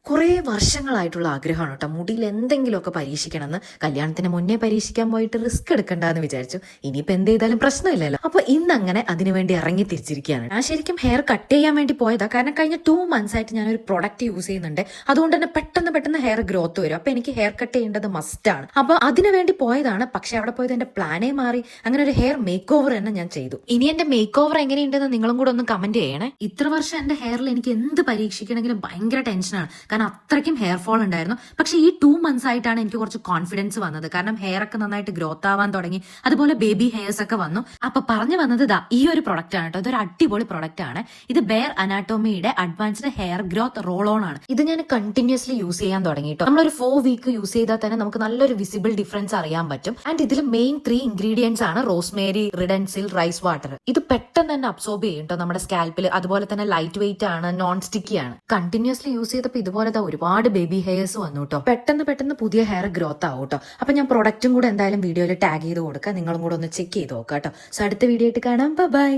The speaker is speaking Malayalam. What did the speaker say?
കുറേ വർഷങ്ങളായിട്ടുള്ള ആഗ്രഹമാണ് കേട്ടോ, മുടിയിൽ എന്തെങ്കിലുമൊക്കെ പരീക്ഷിക്കണമെന്ന്. കല്യാണത്തിന് മുന്നേ പരീക്ഷിക്കാൻ പോയിട്ട് റിസ്ക് എടുക്കണ്ടെന്ന് വിചാരിച്ചു. ഇനിയിപ്പോൾ എന്ത് ചെയ്താലും പ്രശ്നമില്ലല്ലോ. അപ്പൊ ഇന്ന് അങ്ങനെ അതിനുവേണ്ടി ഇറങ്ങി തിരിച്ചിരിക്കുകയാണ്. ഞാൻ ശരിക്കും ഹെയർ കട്ട് ചെയ്യാൻ വേണ്ടി പോയതാ, കാരണം കഴിഞ്ഞ 2 months ആയിട്ട് ഞാനൊരു പ്രൊഡക്റ്റ് യൂസ് ചെയ്യുന്നുണ്ട്. അതുകൊണ്ട് തന്നെ പെട്ടെന്ന് ഹെയർ ഗ്രോത്ത് വരും. അപ്പൊ എനിക്ക് ഹെയർ കട്ട് ചെയ്യേണ്ടത് മസ്റ്റാണ്. അപ്പൊ അതിനു വേണ്ടി പോയതാണ്. പക്ഷെ അവിടെ പോയത് എന്റെ പ്ലാനേ മാറി. അങ്ങനെ ഒരു ഹെയർ മേക്ക് ഓവർ തന്നെ ഞാൻ ചെയ്തു. ഇനി എന്റെ മേക്ക് ഓവർ എങ്ങനെയുണ്ടെന്ന് നിങ്ങളും കൂടെ ഒന്ന് കമന്റ് ചെയ്യണേ. ഇത്ര വർഷം എന്റെ ഹെയറിൽ എനിക്ക് എന്ത് പരീക്ഷിക്കണമെങ്കിലും ഭയങ്കര ടെൻഷനാണ്, കാരണം അത്രയ്ക്കും ഹെയർ ഫോൾ ഉണ്ടായിരുന്നു. പക്ഷെ ഈ 2 months ആയിട്ടാണ് എനിക്ക് കുറച്ച് കോൺഫിഡൻസ് വന്നത്, കാരണം ഹെയർ ഒക്കെ നന്നായിട്ട് ഗ്രോത്ത് ആവാൻ തുടങ്ങി. അതുപോലെ ബേബി ഹെയർസ് ഒക്കെ വന്നു. അപ്പൊ പറഞ്ഞു വന്നത് ഈ ഒരു പ്രൊഡക്റ്റ് ആണ് കേട്ടോ. ഇതൊരു അടിപൊളി പ്രൊഡക്റ്റ് ആണ്. ഇത് ബെയർ അനാട്ടോമിയുടെ advanced hair growth roll on ആണ്. ഇത് ഞാൻ കണ്ടിന്യൂസ്ലി യൂസ് ചെയ്യാൻ തുടങ്ങി കേട്ടോ. നമ്മളൊരു 4 week യൂസ് ചെയ്താൽ തന്നെ നമുക്ക് നല്ലൊരു വിസിബിൾ ഡിഫറൻസ് അറിയാൻ പറ്റും. ആൻഡ് ഇതിൽ മെയിൻ 3 ingredients ആണ് റോസ്മേരി, റിഡൻസിൽ, റൈസ് വാട്ടർ. ഇത് പെട്ടെന്ന് തന്നെ അബ്സോർബ് ചെയ്യും കേട്ടോ നമ്മുടെ സ്കാൽപ്പിൽ. അതുപോലെ തന്നെ ലൈറ്റ് വെയിറ്റ് ആണ്, നോൺ സ്റ്റിക്കി ആണ്. കണ്ടിന്യൂസ്ലി യൂസ് ചെയ്തപ്പോൾ ഇതുപോലെ ഒരുപാട് ബേബി ഹെയർസ് വന്നു കേട്ടോ. പെട്ടെന്ന് പുതിയ ഹെയർ ഗ്രോത്ത് ആവും കേട്ടോ. അപ്പൊ ഞാൻ പ്രൊഡക്റ്റും കൂടെ എന്തായാലും വീഡിയോയിൽ ടാഗ് ചെയ്ത് കൊടുക്കാം. നിങ്ങളും കൂടെ ഒന്ന് ചെക്ക് ചെയ്ത് നോക്കാം കേട്ടോ. സോ അടുത്ത വീഡിയോ ആയിട്ട് കാണാം. ബൈ.